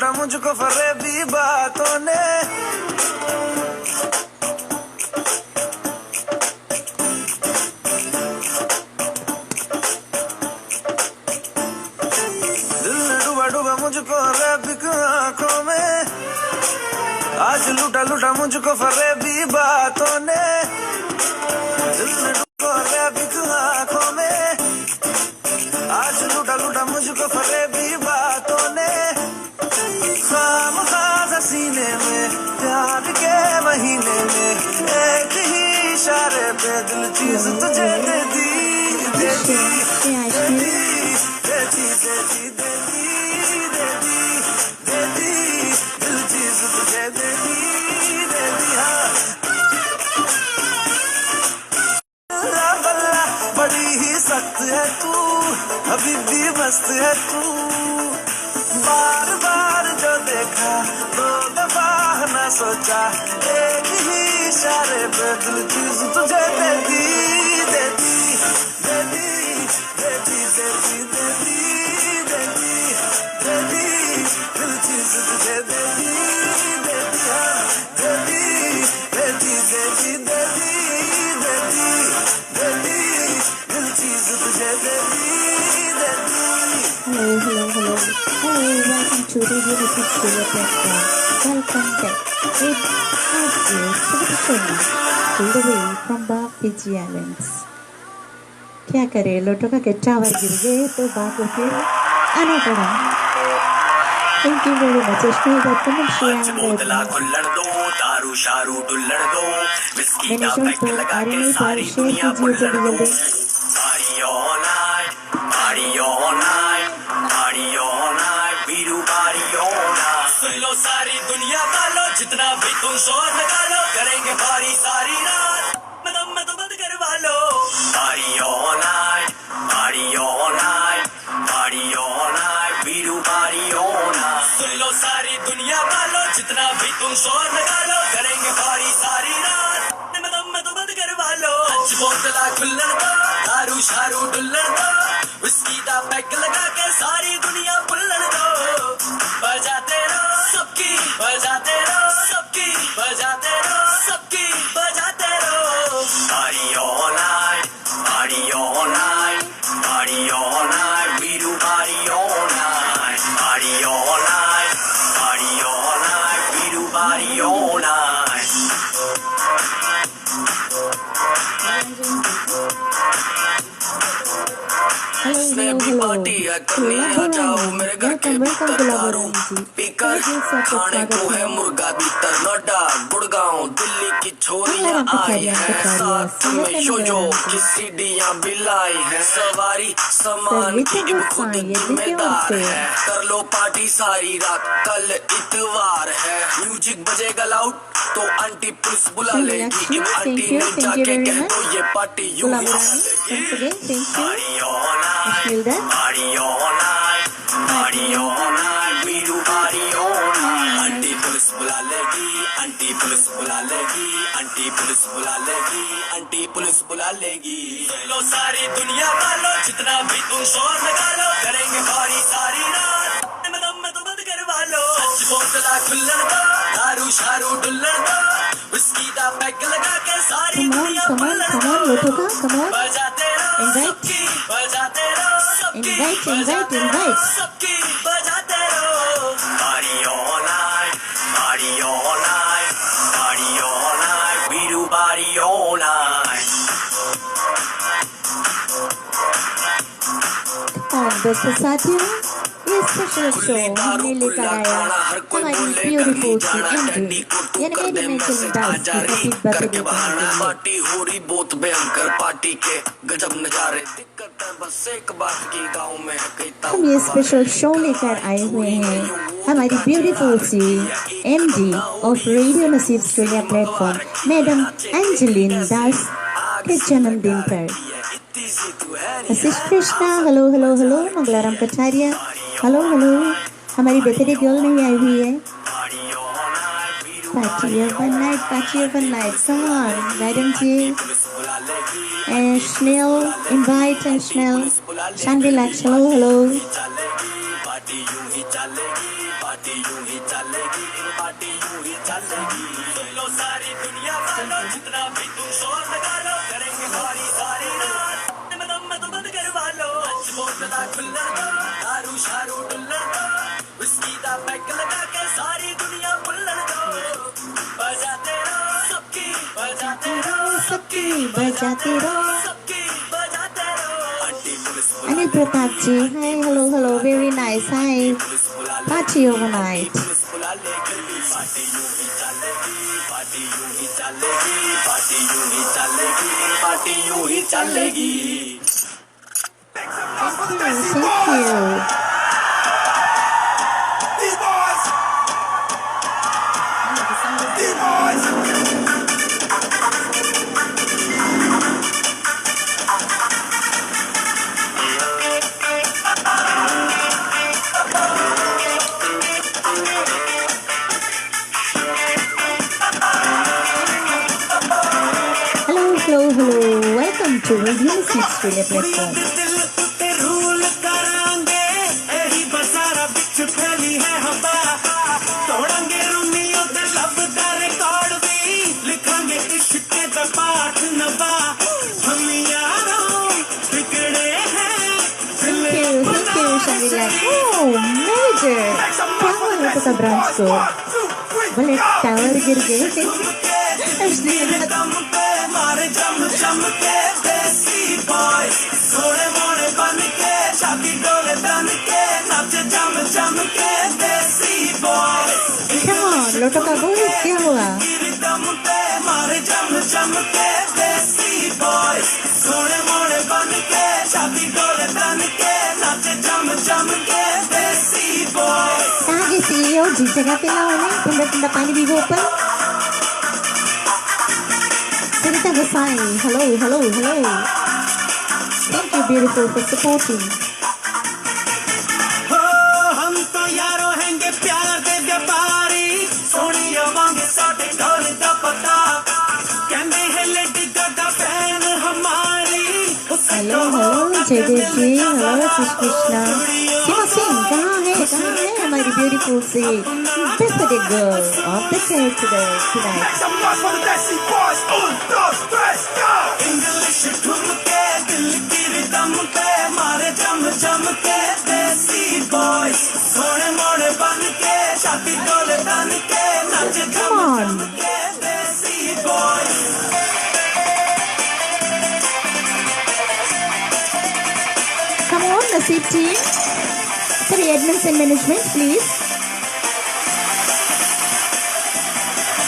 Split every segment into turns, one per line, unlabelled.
लूटा मुझको फरेबी बातों ने। दिल ने डूबा डूबा मुझको रैबिक आंखों में। आज लूटा लूटा मुझको फरेबी बातों ने। दिल ने डूबा रैबिक आंखों में। आज लूटा लूटा मुझको फरेबी बातों ने। खामखा सीने में प्यार के महीने में एक ही इशारे पे दिल चीज तुझे दे दी, दे दी, दे दी, दे दी, दे दी, दे दी, दे दी, दे दी, दिल चीज तुझे दे दी, दे दी। हाँ बल्ला बड़ी ही सख्त है तू, अभी भी मस्त है तू। बार बार जो देखा दो दफा न सोचा, एक ही इशारे पे दिल चीज तुझे दे दी, दे दी, दे दी, दे दी, दे दी, दे दी, दे दी, दे दी, दिल चीज तुझे दे दी, दे दी। हाँ दे दी, दे दी, दे दी, दे दी, दे दी, दे दी, दिल चीज तुझे दे दी, दे दी।
Hello. Welcome to Radio Repeat Studio Platform. Welcome back with RJ Subhashini, all the way from the Fiji Islands. क्या करें, लोटों का टावर गिर गए तो बात को फिर आना पड़ा। Thank you very much. Ashmi.com and Shreya and मैंने शो तो आरे नहीं पर शेयर कीजिए जल्दी
सारी दुनिया वालों जितना भी तुम शोर निकालो, करेंगे पारी सारी रात, मैं तो बंद करवा लो। पारी ऑल नाइट, पारी ऑल नाइट, पारी ऑल नाइट, बीरू पारी ऑल नाइट। सुन लो सारी दुनिया वालों जितना भी तुम शोर निकालो, करेंगे पारी सारी रात, मैं तो बंद करवा लो। आज बोतला खुल्लण दो, दारू शारू डुल्लण दो, विस्की दा पैक लगा के सारी दुनिया बुल्लण दो। बजाते रहो सबकी, बजाते रहो सबकी, बजाते रहो सबकी, बजाते रहो। पारी ऑल नाइट, पारी ऑल नाइट, पारी ऑल नाइट, बीरू पारी ऑल नाइट, पारी ऑल नाइट, पारी ऑल नाइट, बीरू पारी ऑल नाइट। पार्टी है करनी आ जाओ मेरे घर के भीतर दारू पीकर खाने को है मुर्गा भीतर नोएडा गुड़गांव दिल्ली की छोरियां आई हैं साथ में शोजो की सीढ़ियां भी लाई हैं सवारी सामान की खुद जिम्मेदार है कर लो पार्टी सारी रात कल इतवार है म्यूजिक बजेगा लाउड तो आंटी पुलिस बुला लेगी आंटी ने जाके कह दो ये पार्टी यूं ही party all night party all night party all night Veeru party all night aunty police बुला लेगी आंटी पुलिस बुला लेगी आंटी पुलिस बुला लेगी आंटी पुलिस बुला लेगी सुन लो सारी दुनिया वालों जितना भी तुम शोर निकालो करेंगे पार्टी सारी रात मैं तो बंद करवा लो सच बोतला खुल्लण दो दारू शारू डुल्लण दो विस्की दा पैक लगा के सारी दुनिया बुल्लण दो बजाते रहो सबकी बजाते रहो सबकी बजाते रहो सबकी बजाते रहो party all night party all night party all night Veeru party all night.
दोस्तों साथियों ये स्पेशल शो हमने लेकर आया हमारी ब्यूटीफुल सी एंडी यानी मेरी नेचुरल डांस की हैप्पी बर्थडे
पार्टी हो रही बहुत भयंकर पार्टी के गजब नजारे दिक्कत है बस एक बात की गांव में
हम ये स्पेशल शो लेकर आए हुए हैं हमारी ब्यूटीफुल सी MD of radio Naseeb Australia platform madam Angeline Das के जन्मदिन पर। Ashish Krishna hello hello hello Mangalaram Kataria hello hello हमारी बर्थडे गर्ल नहीं आई हुई है। Party over night come on madam ji and Schnell invite and Schnell Shangri-La hello hello
party यूं ही चलेगी, पार्टी यूं ही चलेगी। सुन लो सारी दुनिया वालों, जितना भी तुम शोर लगा लो, करेंगे सारी सारी रात में तो बंद करवा लो। बोतला खुल्लर दो, दारू शारू डुल्लर दो, विस्की दा पैक लगा के सारी दुनिया बुल्लर दो। बजाते रहो सबकी, बजाते रहो
सबकी बजाते रहो।
सबकी, बजाते रहो। Aunty police
Anil Pratap ji, hi, hello, very nice, hi. Party overnight.
Police बुला ले घर भी पार्टी यूं ही चलेगी, पार्टी यूं ही चलेगी, पार्टी यूं ही चलेगी, पार्टी यूं ही चलेगी।
Thank you. Hello. Welcome to Radio Music Australia platform.
Rule करांगे एही बसारा बिच फैली है हवा, तोड़ांगे रूमियों ते लब दा रिकॉर्ड भी, लिखांगे इश्क दा पाठ नवा। हम यारों बिगड़े हैं
Thank you, Shamila. Oh, Major. Kamu nak ke branch ko? Boleh tower गिर गए.
दम पे मारे जम जम के देसी बॉय, थोड़े मोड़े बन के छाती डोले तन के नाचे जम जम के देसी बॉय।
Come on, लोटो का बोल क्या हुआ?
दम पे मारे जम जम के देसी बॉय, थोड़े मोड़े बन के छाती डोले तन के नाचे जम जम के देसी बॉय।
कहाँ के CEO जी जगह पे लाओ ने ठंडा पानी भी वो ऊपर. Sarita Vasai, hello. Thank you, beautiful, for supporting.
हो हम तो यारों हैंगे प्यार दे व्यापारी, सोनिया वांगे साडे ढोल दा पता, कहंदे है लेडी गागा फैन हमारी।
Hello, Jaydev ji, hello, Krishna. Sima Singh, कहाँ है हमारी beautiful सी birthday girl of the day tonight.
English ठुम के दिल की रिदम पे मारे जम जम के देसी बॉयज, थोड़े मोड़े बन के छाती डोले तन के नाचे
Come on.
के देसी boys.
Come on, Nasib team. For the admins and management, please.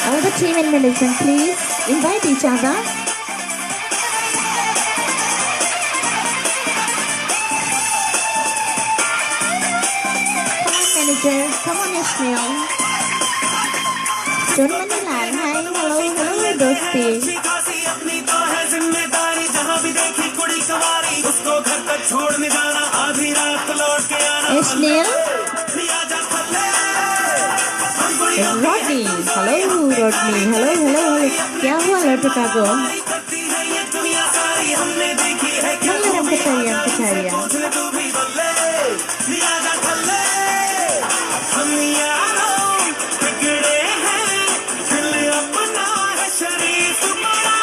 All the team and management, please invite each other. Come on, manager. Come on, Ishmael. John Manilal. Hi, hello, दोस्ती.
अच्छी खासी अपनी तो है जिम्मेदारी, जहाँ भी देखी कुड़ी कवारी उसको घर तक छोड़ने जाना, आधी रात लौट के आना।
Ishmael.
लिया जा थल्ले, हम कुड़ियों
Rodney. Rodney. Hello. क्या हुआ लड़के का को?
करती है ये दुनिया सारी, हमने देखी है क्या
Mangalam Kacharya.
पूछने तू भी बल्ले। लिया जा थल्ले, हम यारों बिगड़े हैं, दिल अपना है शरीफ बड़ा।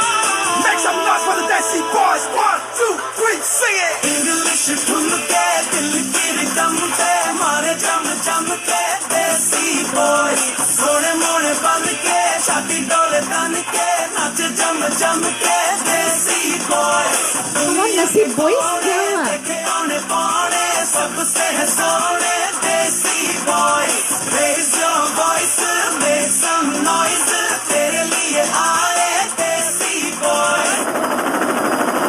Make some noise for the Desi Boys. 1, 2, 3, sing it.
English ठुम के दिल की रिदम पे मारे जम जम के देसी बॉय, थोड़े मोड़े बन के छाती डोले तन के नाचे जम जम के देसी boy.
Come on, Nasib boys. क्या हुआ?
देखे औने पौने सबसे है सोने देसी boy. Raise your voice, make some noise, तेरे लिए आए देसी boy.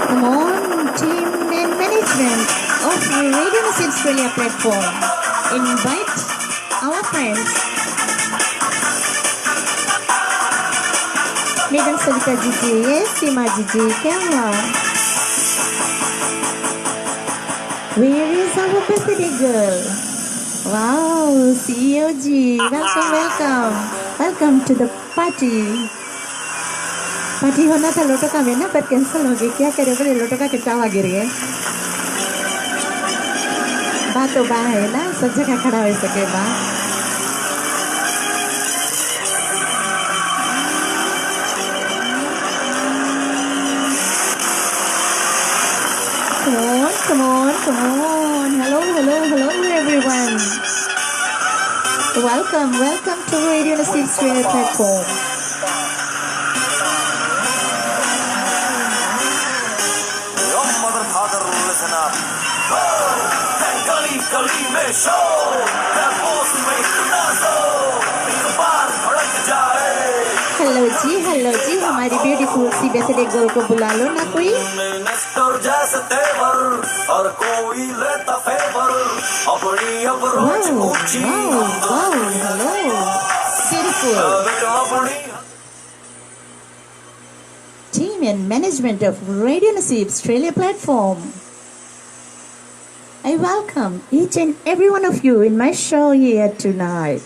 Come on, team and management of Radio Music Australia platform. Invite our friends. Madam Savita ji, yes, Sima ji, क्या हुआ? Where is our birthday girl? Wow, CEO ji, welcome to the party. Party होना था लोटो का में ना, पर कैंसिल हो गई. क्या करे बोले लोटो का किटावा गिर गए. बात तो बा है ना, सब जगह खड़ा हो सके बा. Come on, come on. Hello, hello, hello, everyone. Welcome, welcome to Radio Nasib Australia platform.
Your mother, father, listen up. गली गली में शोर, होश में इतना जोर, एक बार भड़क जाए।
हेलो जी हमारी ब्यूटीफुल सी बर्थडे गर्ल को बुला लो ना कोई।
मिनिस्टर जैसे तेवर और कोई लेता फेवर, अपनी अप्रोच ऊंची,
hello. Beautiful.
अपनी
Team and management of Radio Nasib Australia platform. I welcome each and every one of you in my show here tonight.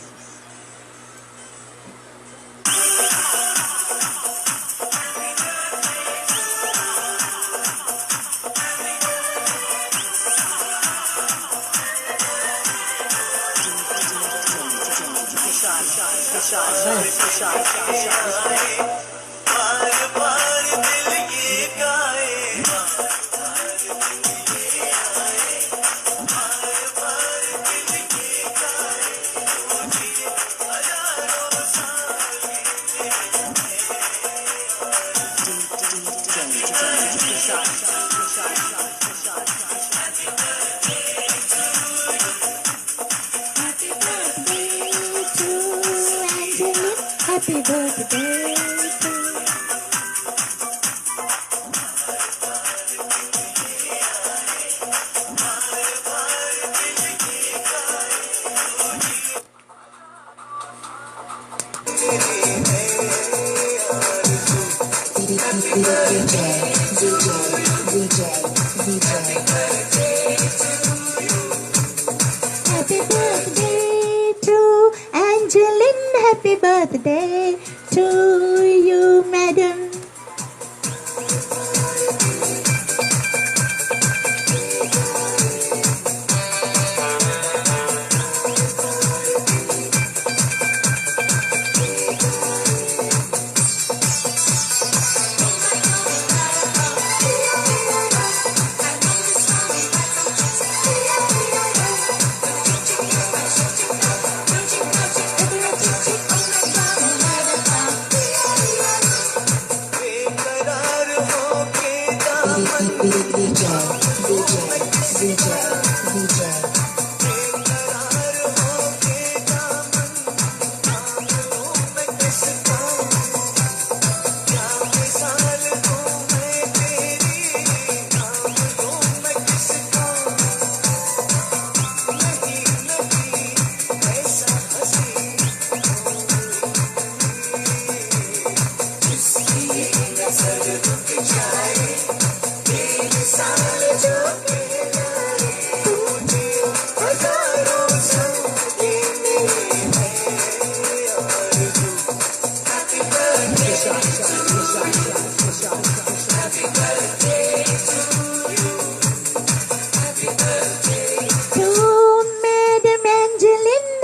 Happy birthday to Happy birthday to Angeline. Happy birthday to you, madam.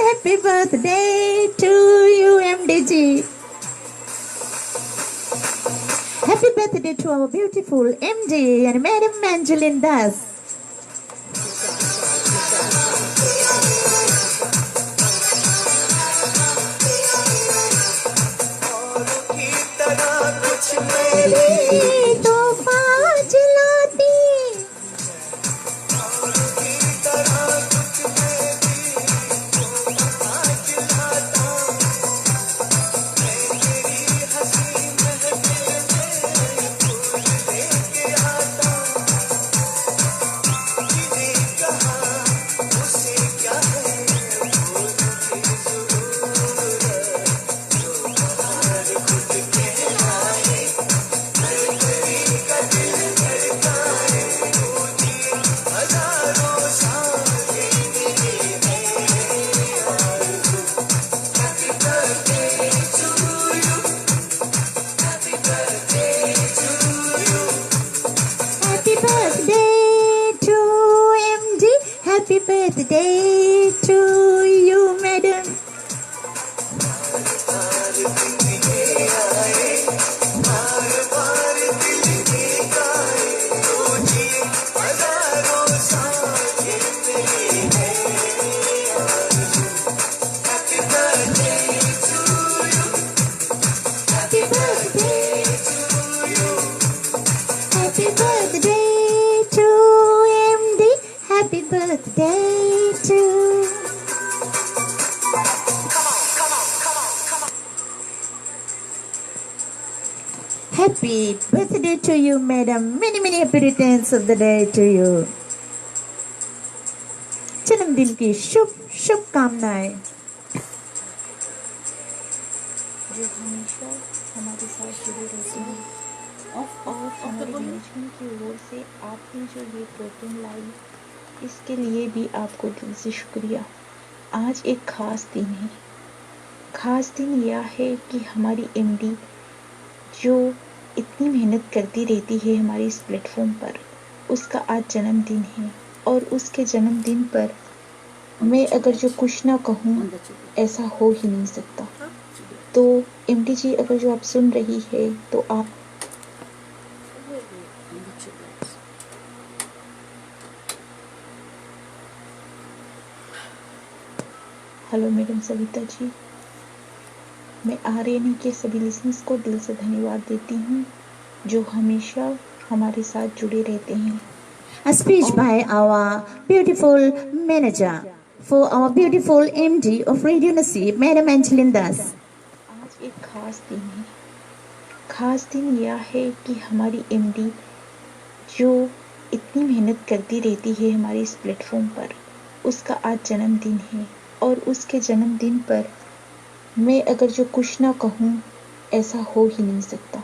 Happy birthday to you, MDG. Happy birthday to our beautiful MD and Madam Angeline Das. तोहफा जलाती Happy birthday to you, madam. birthday to MD. Happy birthday to. Happy birthday to you, madam. Many, many happy returns of the day to you. जन्मदिन की शुभ शुभकामनाएं। जो हमेशा हमारे साथ जुड़े रहते हैं और हमारे मैनेजमेंट की ओर से आपने जो ये प्रोग्राम लाई, इसके लिए भी आपको दिल से शुक्रिया। आज एक खास दिन है। खास दिन यह है कि हमारी एमडी जो इतनी मेहनत करती रहती है हमारे इस प्लेटफॉर्म पर, उसका आज जन्मदिन है। और उसके जन्मदिन पर मैं अगर जो कुछ ना कहूँ, ऐसा हो ही नहीं सकता। तो एमडी जी, अगर जो आप सुन रही है तो आप हेलो मैडम सविता जी, मैं आर्यन के सभी लिसनर्स को दिल से धन्यवाद देती हूँ जो हमेशा हमारे साथ जुड़े रहते हैं। A speech by our beautiful manager for our beautiful MD of Radio Nasib, Madam Angeline Das. आज एक खास दिन है। खास दिन यह है कि हमारी एमडी जो इतनी मेहनत करती रहती है हमारे इस प्लेटफॉर्म पर, उसका आज जन्मदिन है। और उसके जन्मदिन पर मैं अगर जो कुछ ना कहूँ, ऐसा हो ही नहीं सकता।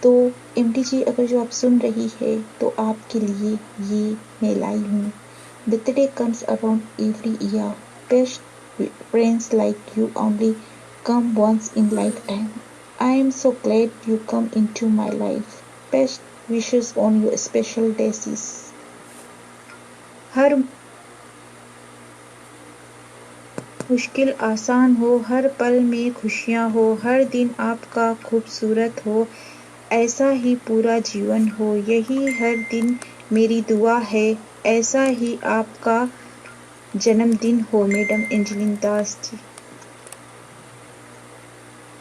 तो एमडी जी, अगर जो आप सुन रही है तो आपके लिए ये मैं लाई हूँ। Birthday comes around every year, best friends like you only come once in life time. I am so glad you come into my life. Best wishes on your special days. हर मुश्किल आसान हो, हर पल में खुशियाँ हो, हर दिन आपका खूबसूरत हो, ऐसा ही पूरा जीवन हो, यही हर दिन मेरी दुआ है, ऐसा ही आपका जन्मदिन हो मैडम एंजेलिन दास जी।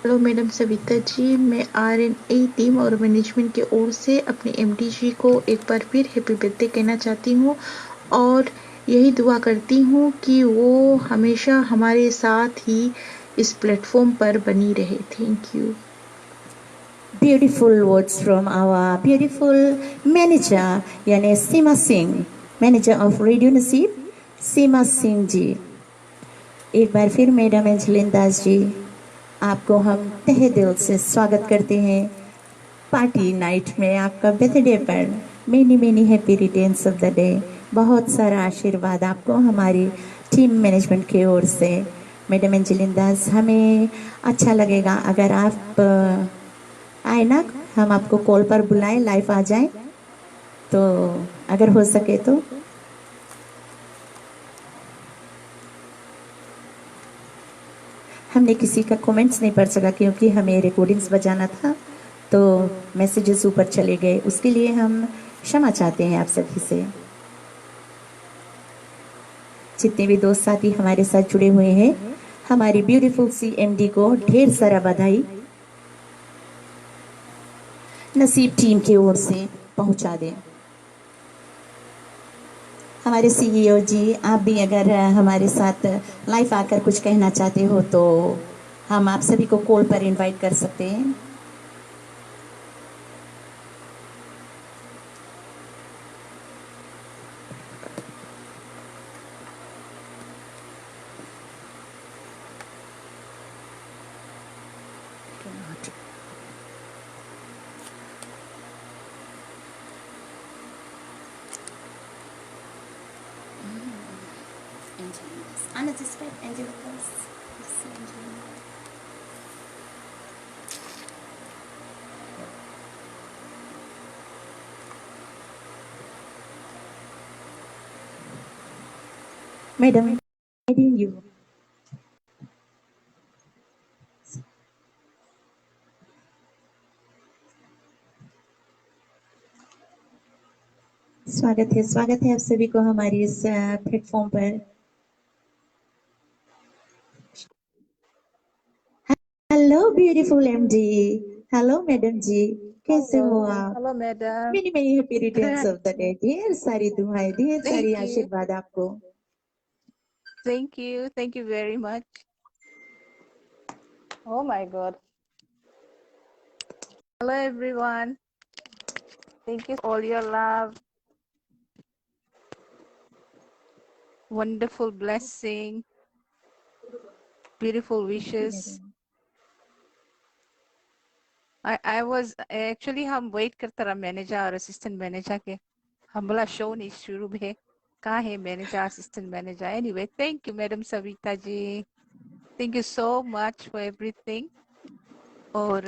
हेलो मैडम सविता जी, मैं RNA टीम और मैनेजमेंट की ओर से अपने एमडी जी को एक बार फिर हैप्पी बर्थडे कहना चाहती हूँ और यही दुआ करती हूँ कि वो हमेशा हमारे साथ ही इस प्लेटफॉर्म पर बनी रहे। Thank you. Beautiful words from our beautiful manager, यानी सीमा सिंह, मैनेजर ऑफ रेडियो नसीब, सीमा सिंह जी। एक बार फिर मैडम एंजेलिन दास जी, आपको हम तहे दिल से स्वागत करते हैं पार्टी नाइट में, आपका बर्थडे पर। Many many happy returns of the day. बहुत सारा आशीर्वाद आपको हमारी टीम मैनेजमेंट की ओर से। मैडम एंजेलिन दास, हमें अच्छा लगेगा अगर आप आए ना, हम आपको कॉल पर बुलाएं, लाइव आ जाएं, तो अगर हो सके तो। हमने किसी का कमेंट्स नहीं पढ़ सका क्योंकि हमें रिकॉर्डिंग्स बजाना था, तो मैसेजेस ऊपर चले गए, उसके लिए हम क्षमा चाहते हैं आप सभी से। जितने भी दोस्त साथी हमारे साथ जुड़े हुए हैं, हमारी ब्यूटीफुल सी एमडी को ढेर सारा बधाई नसीब टीम की ओर से पहुंचा दें। हमारे CEO जी, आप भी अगर हमारे साथ लाइव आकर कुछ कहना चाहते हो तो हम आप सभी को कॉल पर इनवाइट कर सकते हैं। मैडम, यू स्वागत है आप सभी को हमारी इस प्लेटफॉर्म पर। Hello beautiful MD, hello madam ji, कैसे हो आप?
Hello, madam.
Many many happy returns of the day. ढेर सारी दुआएं, ढेर सारी
Thank you.
आशीर्वाद आपको।
Thank you. Thank you very much. Oh my God. Hello, everyone. Thank you for all your love. Wonderful blessing. Beautiful wishes. I was actually हम wait करते रहा मैनेजर और असिस्टेंट मैनेजर के हम बोला शो नहीं शुरू है कहाँ है manager assistant manager anyway thank you madam Savita ji thank you so much for everything और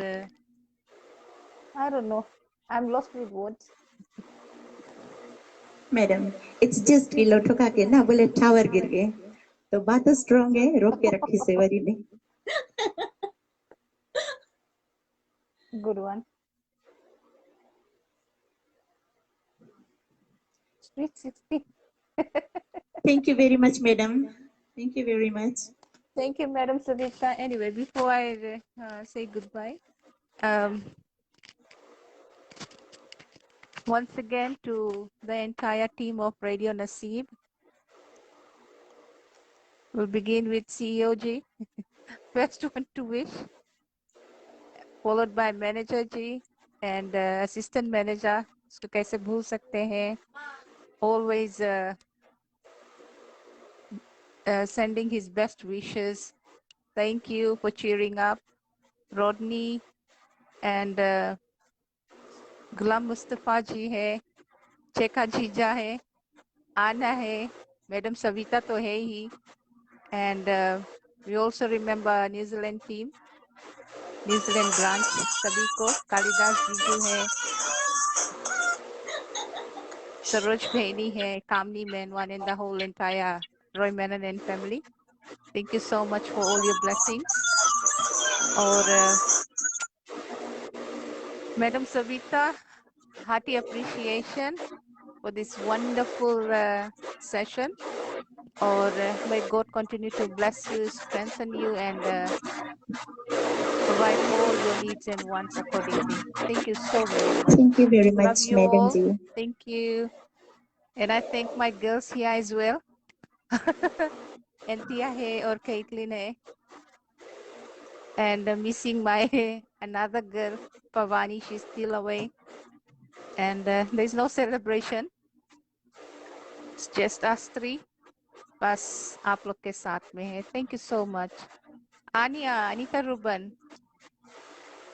I don't know I'm lost with words
madam it's just किलो ठुका के ना बोले टावर गिर गए तो बात तो स्ट्रांग है रोक के रखी सेवरी ने
good one Sweet 16
thank you very much madam thank you very much
thank you madam Savita anyway before I say goodbye once again to the entire team of Radio Naseeb. We'll begin with CEO G. First one to wish, followed by Manager G and Assistant Manager. इसको कैसे भूल सकते हैं? Always sending his best wishes. Thank you for cheering up. Rodney and Ghulam Mustafa जी है, चेका जीजा है, आना है, Madam Savita तो है ही, and we also remember New Zealand team, New Zealand branch सभी को, कालिदास जीजू है, Saroj Bhaini है, Kamni man, one and the whole entire Roy Menon and family. Thank you so much for all your blessings. और Madam Savita, hearty appreciation for this wonderful session. Or may God continue to bless you, strengthen you, and provide all your needs and wants accordingly. Thank you so very much.
Thank you very
Love
much
you
madam
all.
जी
Thank you. And I thank my girls here as well. Antia hai or Caitlin hai. And missing my another girl, Pavani, she's still away. And there's no celebration. It's just us three. बस आप लोग के साथ में है thank you so much Aniya Anita Ruben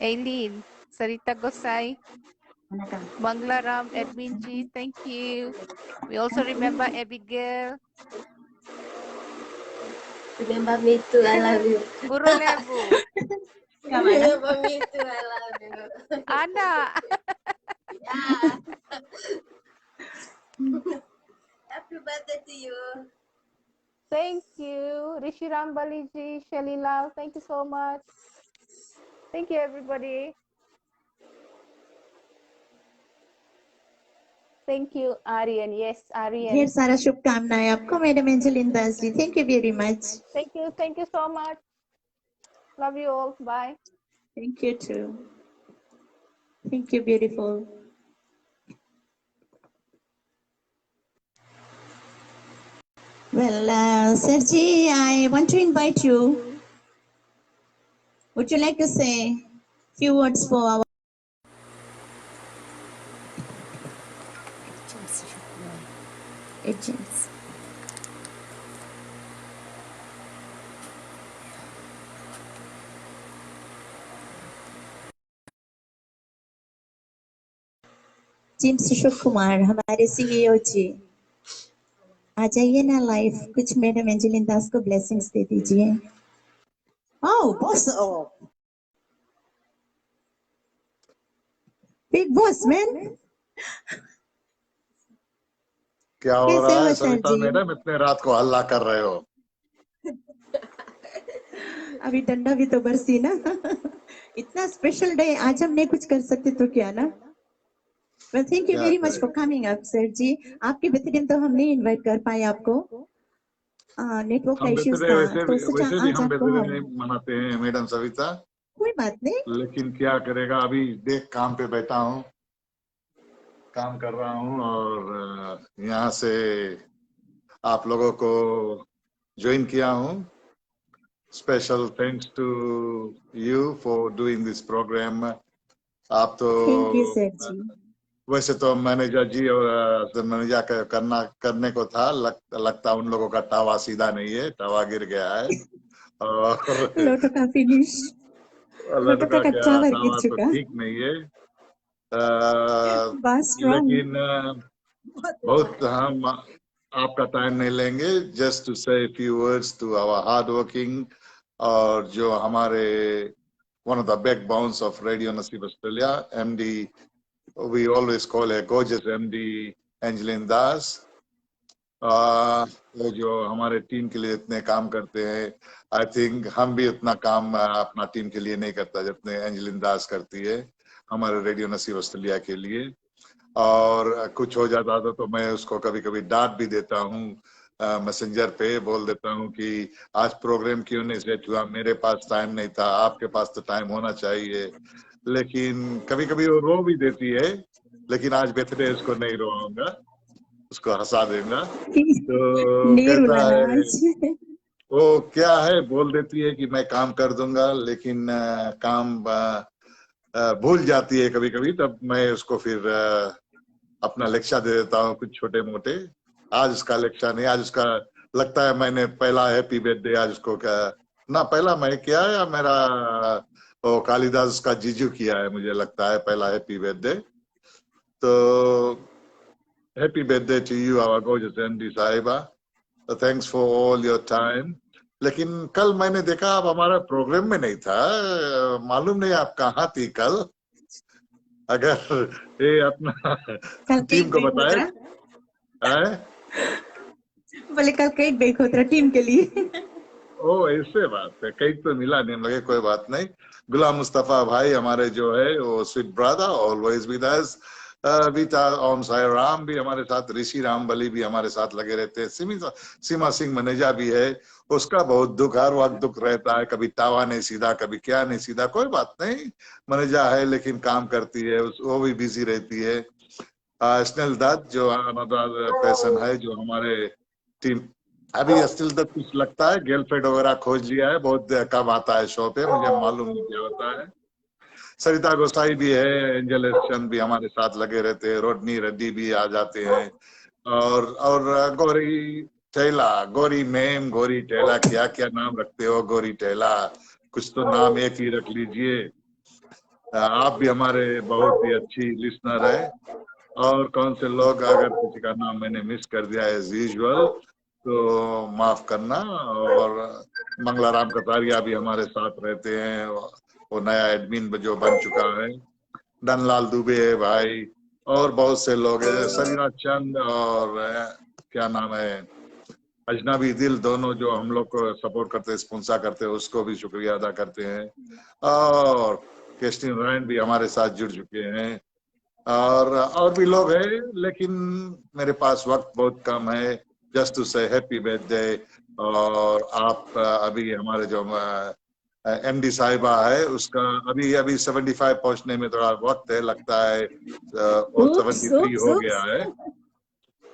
Ellen Sarita Gosain Mangala Ram admin ji thank you we also remember Abigail
Remember me too, I love you.
Guru Lebu
Remember me too, I love you.
Ana
Yeah. Happy birthday to you.
thank you Rishi Rambali ji Shelly Lal thank you so much thank you everybody thank you Aryan yes Aryan
ढेर सारा शुभकामनाएं आपको madam Angeline Das ji thank you very much
thank you so much love you all bye
thank you too thank you beautiful Well, Sergi, I want to invite you. Would you like to say a few words for our agents? जिम्स अशोक कुमार हमारे CEO जी आ जाइए ना live कुछ madam Angeline दास को blessings दे दीजिए ओह boss big boss man
क्या हो
कैसे
रहा
हो
है
सर
सविता
जी?
मैडम इतने रात को हल्ला कर रहे हो
अभी ठंडा भी तो बरसी ना इतना स्पेशल डे आज हम नहीं कुछ कर सकते तो क्या ना Well, thank you
क्या
very much
करें
for coming up, sir जी। आपके बर्थडे तो हम नहीं इनवाइट कर पाए आपको नेटवर्क का
हम
इश्यूज
बर्थडे
था
वैसे
तो
भी
सोचा
वैसे भी
आज
हम
आपको
बर्थडे
हम
नहीं मनाते हैं मैडम सविता
कोई बात नहीं।
लेकिन क्या करेगा, अभी देख काम पे बैठा हूँ, काम कर रहा हूँ और यहाँ से आप लोगों को ज्वाइन किया हूँ। Special thanks to you for doing this program. आप तो
थैंक यू सर जी।
वैसे तो मैनेजर जी और मैनेजर करने को था, लगता उन लोगों का टावा सीधा नहीं है, टावा गिर गया है और
लोटो का फिनिश, लोटो
लड़का
का
क्या
टावर गिर
टावा तो
चुका।
ठीक नहीं है। अ,
बस स्ट्रॉन्ग।
लेकिन बहुत हम आपका टाइम नहीं लेंगे। Just to say few words to our hard working और जो हमारे one of the backbones of radio Naseeb Australia, MD, we always call है गोर्जियस एमडी एंजेलिन दास। वो जो हमारे टीम के लिए इतने काम करते हैं, आई थिंक हम भी उतना काम अपना टीम के लिए नहीं करता जितने एंजेलिन दास करती है हमारे रेडियो नसीब ऑस्ट्रेलिया के लिए। और कुछ हो जाता था तो मैं उसको कभी कभी डांट भी देता हूँ, मैसेंजर पे बोल देता हूँ कि आज प्रोग्राम क्यों नहीं सेट हुआ, मेरे पास टाइम नहीं था, आपके पास तो टाइम होना चाहिए। लेकिन कभी कभी वो रो भी देती है, लेकिन आज बर्थडे इसको नहीं रोऊंगा, उसको हंसा देगा। तो
नहीं
कहता
रुलाना
है,
आज।
वो क्या है, बोल देती है कि मैं काम कर दूंगा, लेकिन काम भूल जाती है कभी कभी, तब मैं उसको फिर अपना लेक्चर दे देता हूँ कुछ छोटे मोटे। आज उसका लेक्चर नहीं, आज उसका लगता है मैंने पहला हैप्पी बर्थडे आज उसको क्या ना, पहला मैं किया है या मेरा वो कालिदास का जीजू किया है, मुझे लगता है पहला हैप्पी बर्थडे। तो happy birthday to you our gorgeous MD साहिबा, thanks for all your time. लेकिन कल मैंने देखा आप हमारा प्रोग्राम में नहीं था, मालूम नहीं आप कहाँ थी कल। अगर ये अपना
कल
टीम
केक
को
बेक
बताए
होता,
है।
बोले कल केक बेक होता टीम के लिए।
ओ ऐसे बात है, कहीं तो मिला नहीं लगे, कोई बात नहीं। गुलाम मुस्तफा भाई हमारे जो है वो sweet brother always with us, बीता ओम साई राम भी हमारे साथ, ऋषि राम बली भी हमारे साथ लगे रहते हैं, सीमा सिंह मनेजा भी है, उसका बहुत दुख, हर वक्त दुख रहता है, कभी टावा नहीं सीधा, कभी क्या नहीं सीधा, कोई बात नहीं, मनेजा है लेकिन काम करती है, वो भी बिजी रहती है। स्नेल दत्त जो अनदर पर्सन है जो हमारे टीम, अभी स्टिल दत्त कुछ लगता है गर्लफ्रेंड वगैरह खोज लिया है, बहुत कम आता है शो पे, मुझे मालूम नहीं क्या होता है। सरिता गोसाई भी है, एंजल चंद भी हमारे साथ लगे रहते हैं, रोडनी रेड्डी भी आ जाते हैं, और गौरी टेला, गौरी मैम, गौरी टेला, क्या क्या नाम रखते हो गौरी टेला, कुछ तो नाम एक ही रख लीजिए। आप भी हमारे बहुत ही अच्छी लिसनर है। और कौन से लोग, अगर किसी का नाम मैंने मिस कर दिया एज यूजुअल तो माफ करना। और मंगलाराम कतारिया भी हमारे साथ रहते हैं, वो नया एडमिन जो बन चुका है, धनलाल दुबे है भाई, और बहुत से लोग हैं, सरीना चंद और क्या नाम है, अजनबी दिल, दोनों जो हम लोग को सपोर्ट करते हैं, स्पॉन्सर करते हैं, उसको भी शुक्रिया अदा करते हैं। और केस्टिन रैन भी हमारे साथ जुड़ चुके हैं, और भी लोग हैं, लेकिन मेरे पास वक्त बहुत कम है। जस्ट टू से हैप्पी बर्थडे। और आप अभी हमारे जो एमडी साहिबा है उसका अभी अभी 75 पहुंचने में थोड़ा वक्त है, लगता है और
oops,
73
oops,
हो गया
oops.
है,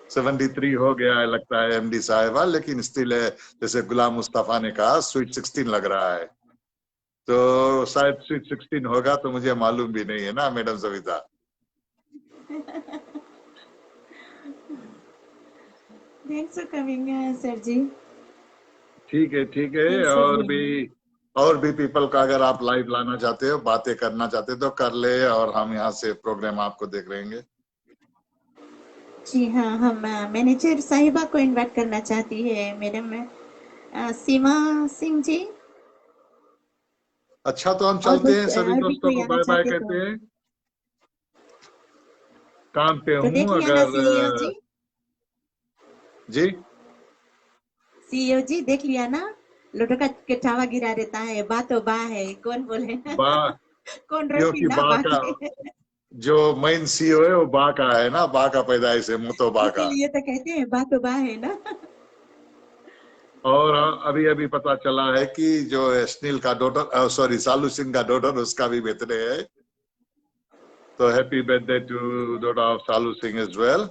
73 हो गया है लगता है एमडी साहिबा, लेकिन स्टिल है, जैसे गुलाम मुस्तफा ने कहा स्वीट 16 लग रहा है, तो शायद स्वीट 16 होगा, तो मुझे मालूम भी नहीं है ना madam Savita.
Thanks for coming, sir जी।
ठीक है ठीक है।
Thanks for
और भी पीपल का अगर आप लाइव लाना चाहते हो, बातें करना चाहते हो तो कर ले, और हम यहाँ से प्रोग्राम आपको देख रहेंगे।
जी हाँ, हम मैनेजर साहिबा को इनवाइट करना चाहती है मैडम सीमा सिंह जी।
अच्छा, तो हम
और
चलते हैं, सभी
और भी
दोस्तों
कोई
को
आना
बाय बाय
चाहते
कहते
तो
हैं। काम पे
तो देख
हूँ
लिया ना
अगर
सीईओ जी।
जी
सीईओ जी देख लिया ना, लोटो का कटावा गिरा देता है, बातो बा है, कौन बोले।
बा,
कौन
क्योंकि
रसीला
बा का
बाकी।
जो मेन सीईओ है वो बा का है ना, बा का पैदाइश है, मुतो बा का।
इसीलिए तो कहते हैं बातो बा है ना।
और अभी अभी पता चला है कि जो स्नील का डॉटर, सॉरी सालू सिंह का डॉटर, उसका भी बर्थडे है। तो happy birthday to daughter of Salu Singh as well.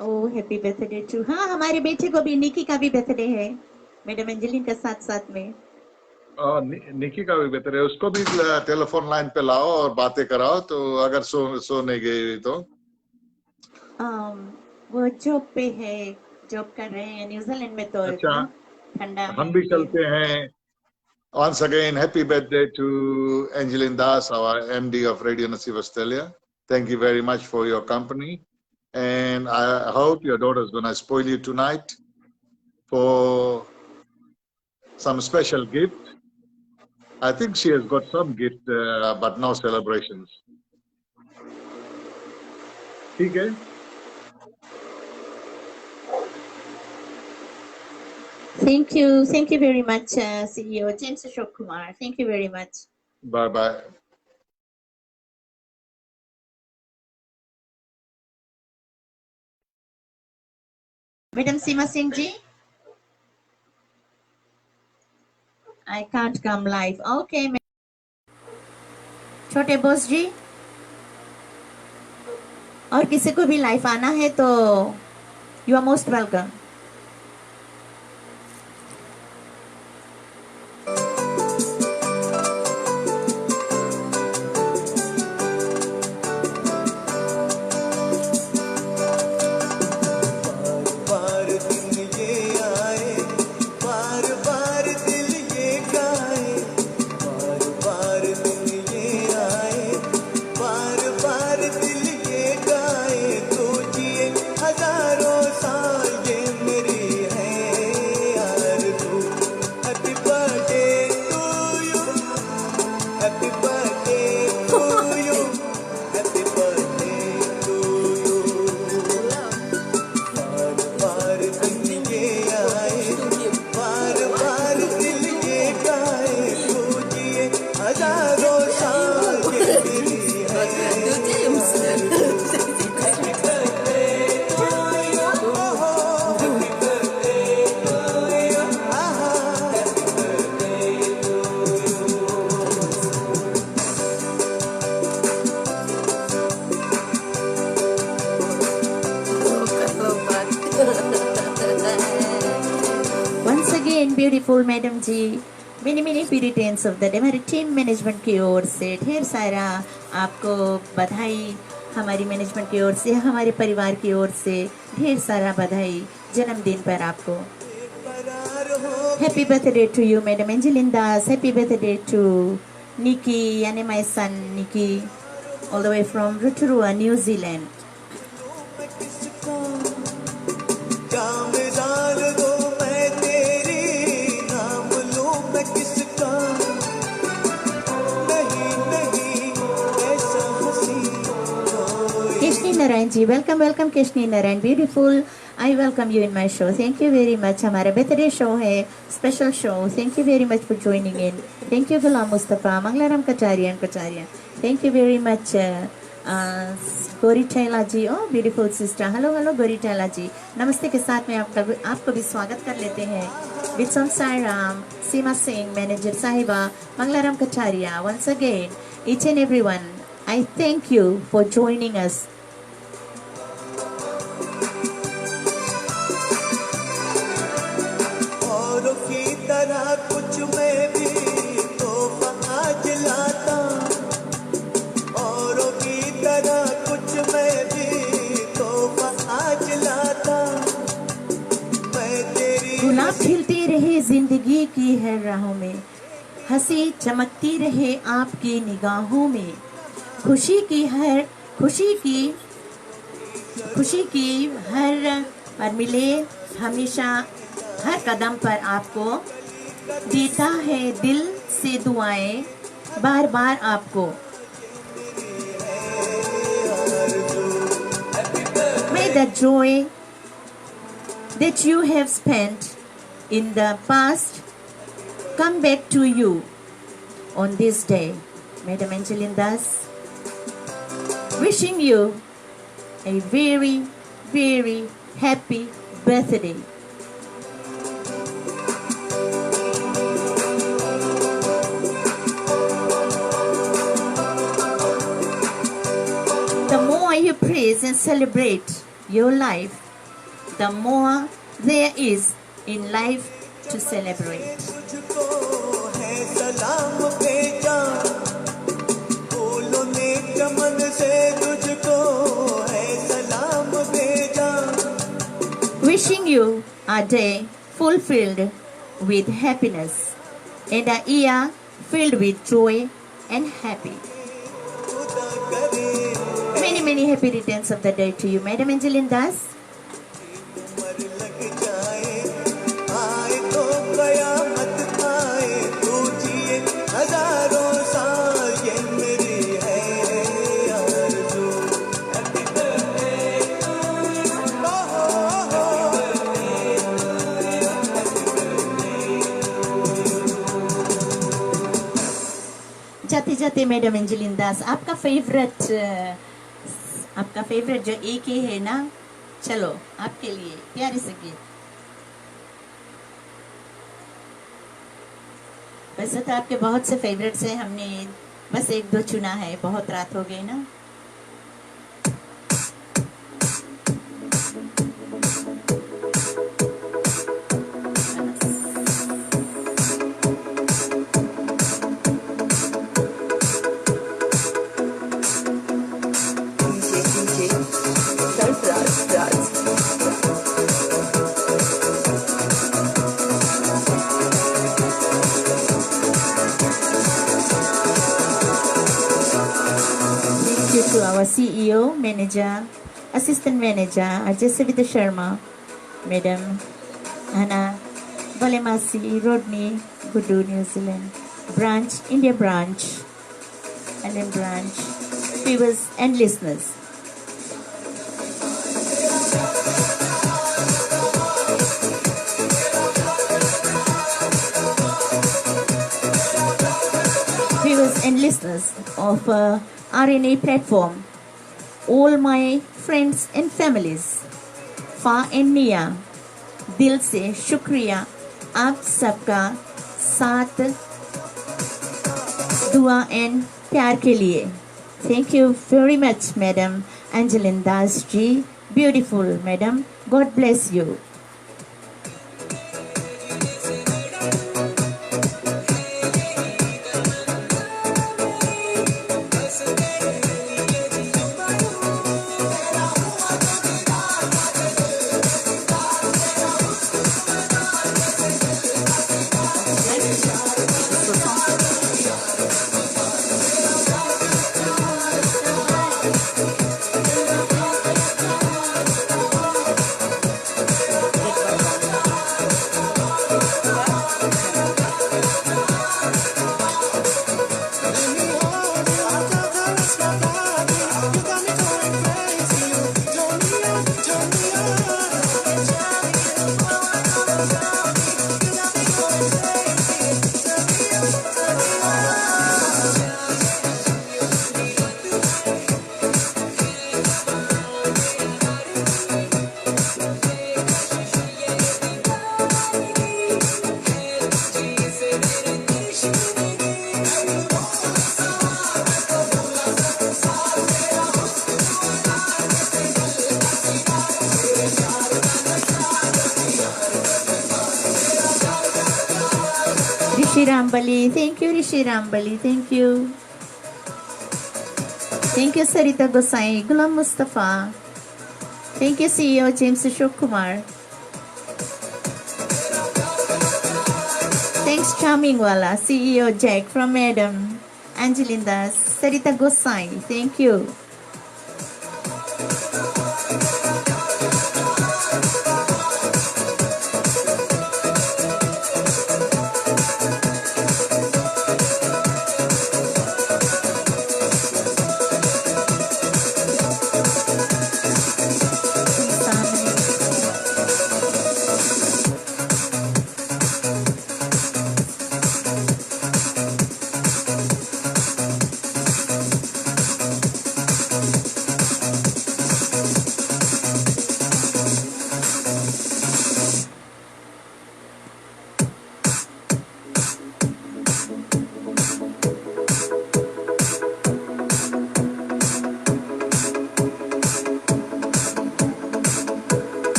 Oh happy birthday to, हाँ हमारे बेटे को भी, निकी का भी बर्थडे है मैडम एंजेलिन का साथ साथ में।
और निकी का भी बर्थडे है, उसको भी टेलीफोन लाइन पे लाओ और बातें कराओ, तो अगर सो नहीं गई तो।
वो जॉब पे है, जॉब कर रहे हैं न्यूजीलैंड में, तो
अच्छा,
इतना ठंडा है
हम भी
ये।
चलते हैं। Once again, happy birthday to Angeline Das, our MD of Radio Nassif Australia. Thank you very much for your company. And I hope your daughter's going to spoil you tonight for some special gift. I think she has got some gift, but no celebrations. ठीक है?
Thank you very much, CEO James Ashok Kumar. Thank you very much.
Bye bye.
Madam Seema Singh ji, I can't come live. Okay, छोटे boss जी, और किसी को भी live आना है तो यू आर मोस्ट वेलकम।
बार दिन ये आए, बार बार दिल ये गाए, बार बार दिन ये आए, बार बार दिल ये गाए, तो जिए हजारों साल ये मेरी है आरज़ू। Happy birthday to you, happy birthday to you, happy birthday to you. बार बार दिन ये आए, बार बार दिल ये गाए, तो जिए हजारों साल ये मेरी है
Once again, beautiful madam ji, many Puritans of the day, हमारी टीम मैनेजमेंट की ओर से ढेर सारा आपको बधाई, हमारी मैनेजमेंट की ओर से, हमारे परिवार की ओर से ढेर सारा बधाई जन्मदिन पर आपको। Happy birthday to you, Madam Angeline Das. Happy birthday to Nikki, यानी my son Nikki, all the way from Rotorua, New Zealand.
जाम डाल दो मैं तेरी, नाम लूं मैं किसका, नहीं नहीं ऐसा हंसी कोई।
Keshni Narayan ji, welcome Keshni Narayan, beautiful. I welcome you in my show. Thank you very much. हमारा birthday show है, special show. Thank you very much for joining in. Thank you Ghulam Mustafa, Manglaram Kacharya. Thank you very much. Gauri Taila ji, oh beautiful sister, hello Gauri Taila ji, नमस्ते के साथ में आपको भी स्वागत कर लेते हैं। वित्सम साईराम, सीमा सिंह, मैनेजर साहिबा, Mangalaram Kacharia, once again, each and everyone, I thank you for joining us.
औरों की तरह कुछ मैं भी तोहफा आज लाता, औरों की तरह कुछ मैं भी तोहफा आज लाता, मैं तेरी
गुलाब खिलती रहे जिंदगी की हर राहों में, हंसी चमकती रहे आपकी निगाहों में, खुशी की हर पर मिले हमेशा, हर कदम पर आपको देता है दिल से दुआएं, बार बार आपको। May the joy that you have spent in the past come back to you on this day. Madam Angeline Das, wishing you a very happy birthday. The more you praise and celebrate your life, the more there is in life to celebrate.
तुझको है सलाम भेजा, बोलो नेक मन से तुझको है सलाम भेजा.
Wishing you a day fulfilled with happiness and a year filled with joy and happy.
खुदा करे
Many happy returns of the day to you, Madam Angeline Das.
उम्र लग जाए, आए तो कयामत आए, तू जिए हजारों साल, ये मेरी है आरज़ू. Happy birthday to you.
जाते जाते मैडम एंजेलिन दास, आपका फेवरेट जो एक ही है ना, चलो आपके लिए प्यारे से गीत. वैसे तो आपके बहुत से फेवरेट्स हैं, हमने बस एक दो चुना है, बहुत रात हो गई ना. Thank you to our CEO, manager, assistant manager, Ajay Savita Sharma, Madam Anna Valemasi, Rodney, Gudu, New Zealand, branch, India branch, Allen branch, viewers and listeners. Viewers and listeners of RNA platform, all my friends and families, far and near, दिल से शुक्रिया आप सबका साथ, दुआ and प्यार के लिए. Thank you very much, Madam Angeline Das ji. Beautiful, Madam. God bless you. Rishi Rambali, thank you, Rishi Rambali, thank you. Thank you, Sarita Gosai, Gulam Mustafa. Thank you, CEO James Ashok Kumar. Thanks, Charming Wala, CEO Jack from Madam Angeline Das, Sarita Gosai, thank you.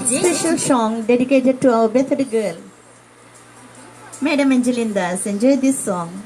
Special song dedicated to our birthday girl, Madam Angelinda. Enjoy this song.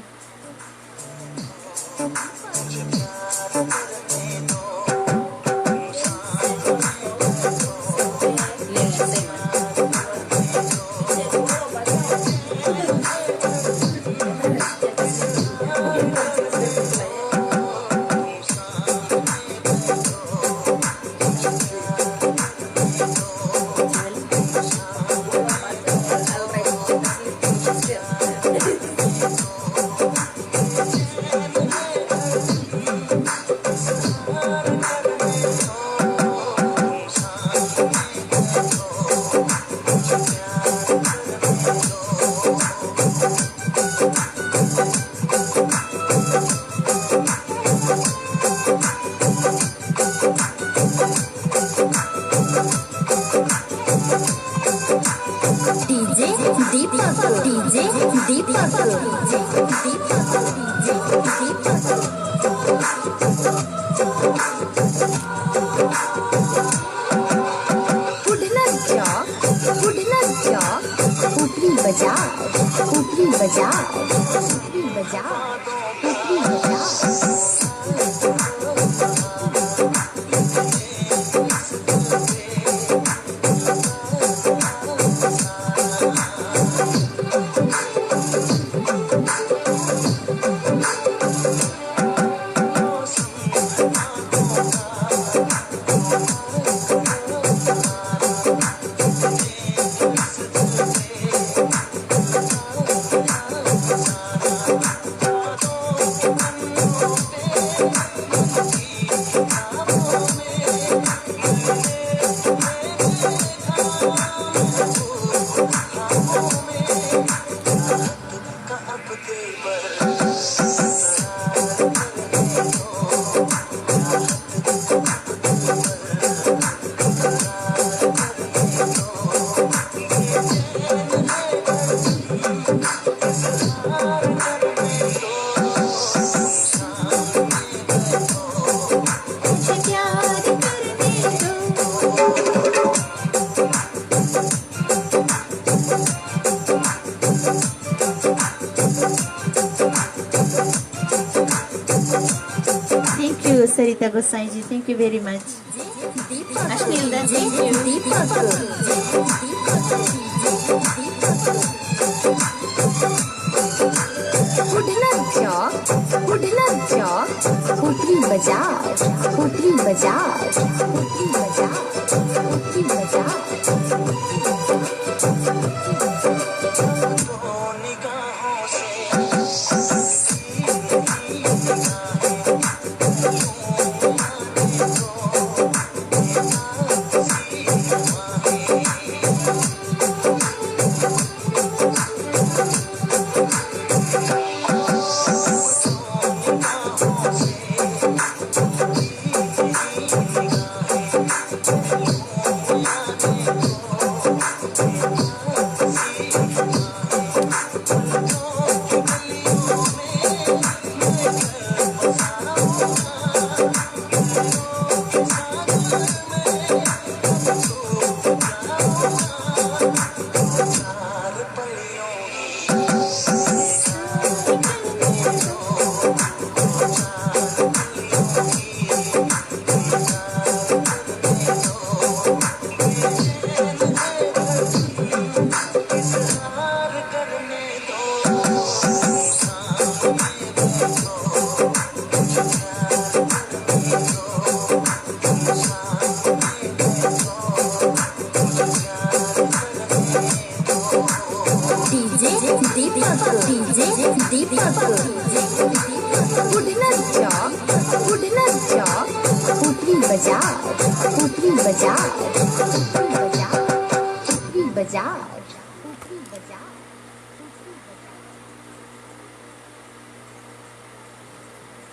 Thank you, Sarita Gosaiji. Thank you very much. Ashnilda, thank you.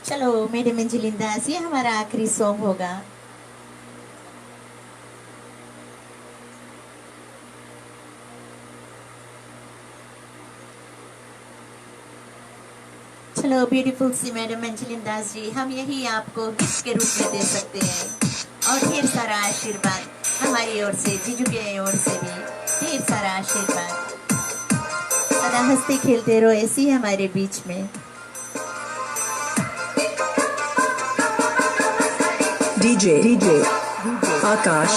चलो madam Angelina, ये हमारा आखिरी song होगा। Hello beautiful सी madam अंजलिन Das ji, हम यही आपको gift के रूप में दे सकते हैं और ढेर सारा आशीर्वाद हमारी ओर से, जीजू के ओर से भी ढेर सारा आशीर्वाद। सदा हंसते खेलते रहो ऐसी हमारे बीच में।
DJ Akash.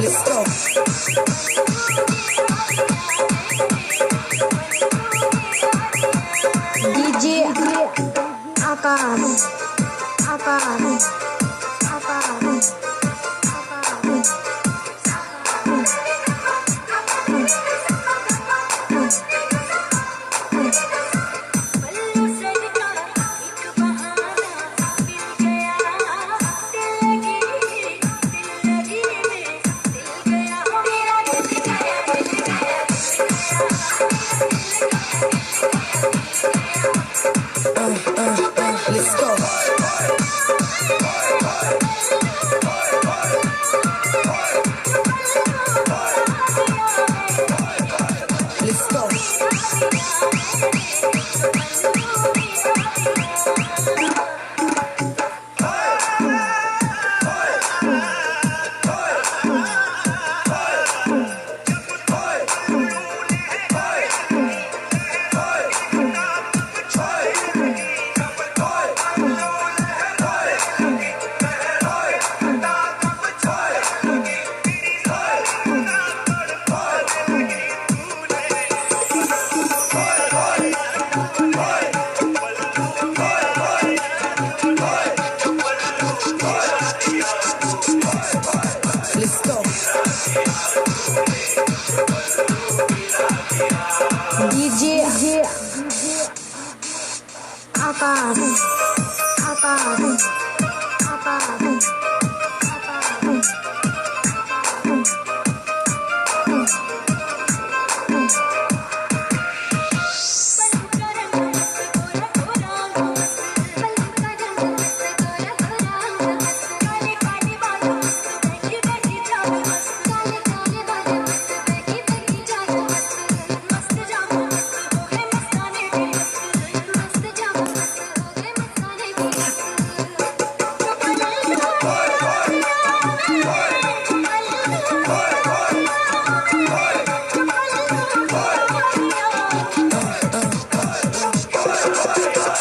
Let's go.
DJ Akash. Akash. Akash.
Let's go. Let's go. Let's go.
DJ Akash. Akash. Akash.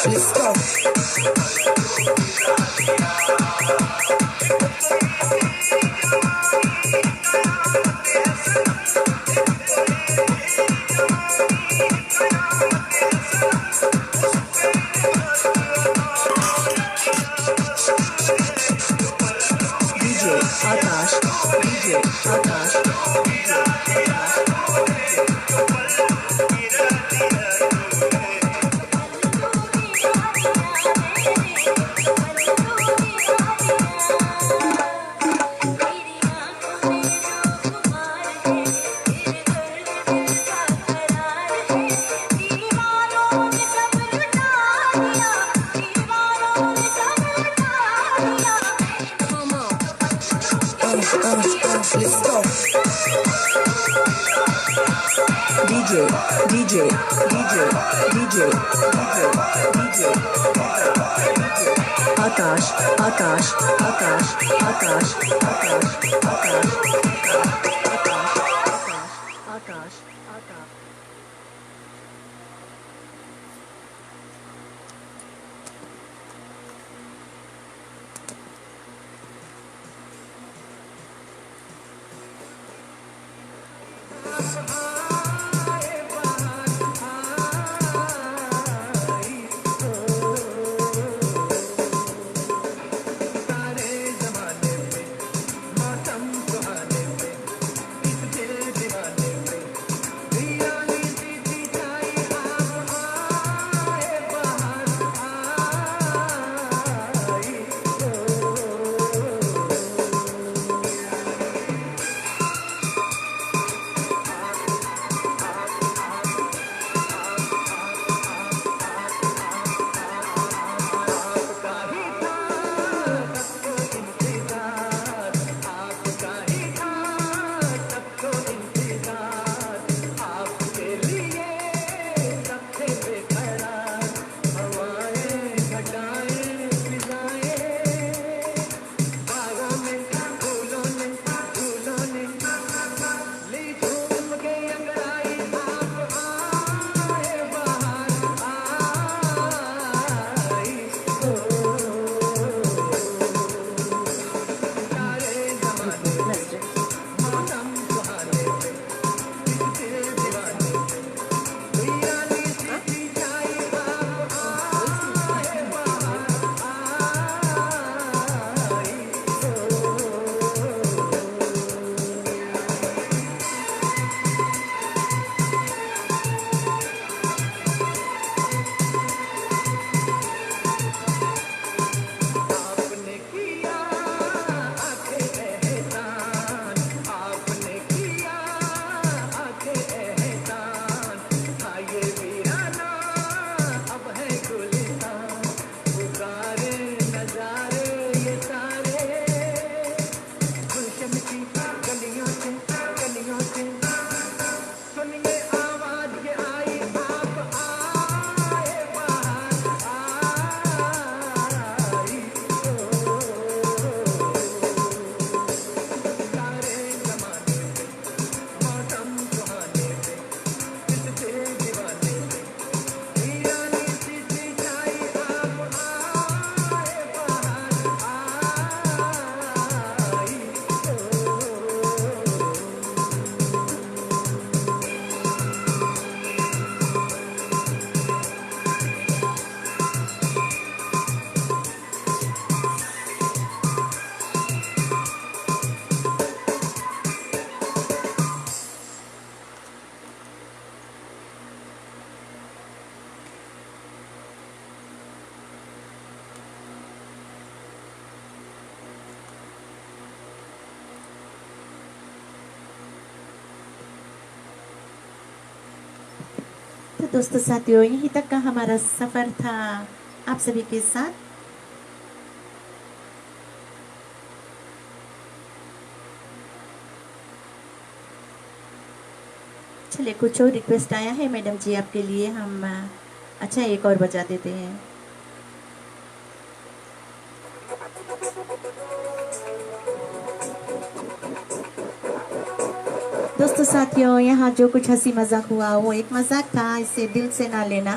Let's go. DJ Akash. DJ Akash. Let's go. DJ Akash. Akash. Akash. Akash. Akash. Akash. Akash. Akash.
दोस्तों साथियों, यहीं तक का हमारा सफर था आप सभी के साथ। चलिए, कुछ और रिक्वेस्ट आया है मैडम जी आपके लिए, हम अच्छा एक और बजा देते हैं। दोस्तों साथियों, यहाँ जो कुछ हंसी मजाक हुआ वो एक मजाक था, इसे दिल से ना लेना।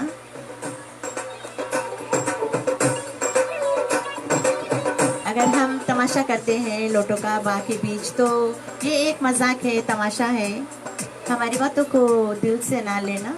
अगर हम तमाशा करते हैं लोटों का बा के बीच, तो ये एक मजाक है, तमाशा है, हमारी बातों को दिल से ना लेना।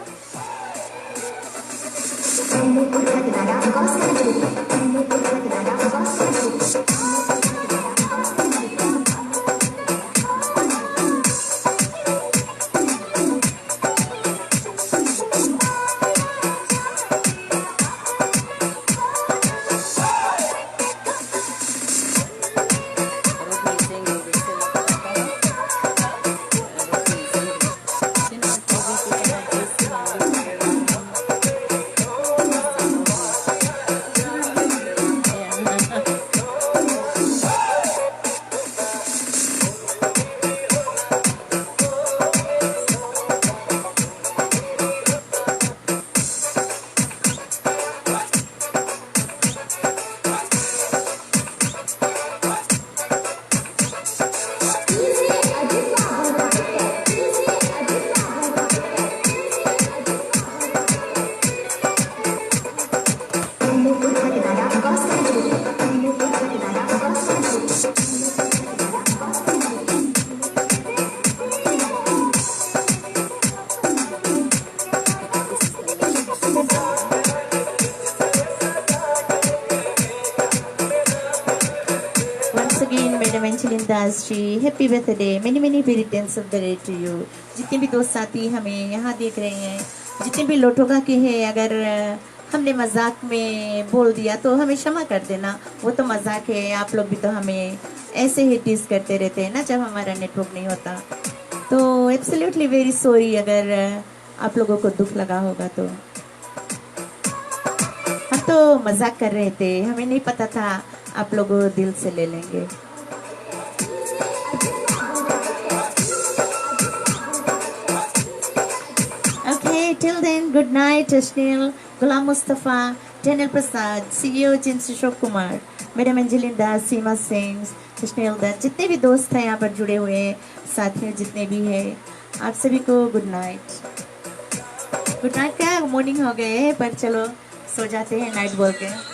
Once again, Madam Angeline Das ji, happy birthday, many many returns of the day to you. जितने भी दोस्त साथी हमें यहाँ देख रहे हैं, जितने भी लोटोगा के हैं, अगर हमने मजाक में बोल दिया तो हमें क्षमा कर देना, वो तो मजाक है। आप लोग भी तो हमें ऐसे ही टीज करते रहते हैं ना जब हमारा नेटवर्क नहीं होता। तो एब्सोल्युटली वेरी सॉरी अगर आप लोगों को दुख लगा होगा। तो हम तो मजाक कर रहे थे, हमें नहीं पता था आप लोगों दिल से ले लेंगे। Okay, till then, good night, Ashnil, Ghulam Mustafa, Daniel Prasad, CEO Jinsu Ashok Kumar, Madam Angeline Das, Seema Singh, Ashnil Das, जितने भी दोस्त हैं यहाँ पर जुड़े हुए हैं, साथियों जितने भी हैं, आप सभी को गुड नाइट। गुड नाइट क्या, मॉर्निंग हो गए, पर चलो सो जाते हैं नाइट बोल के।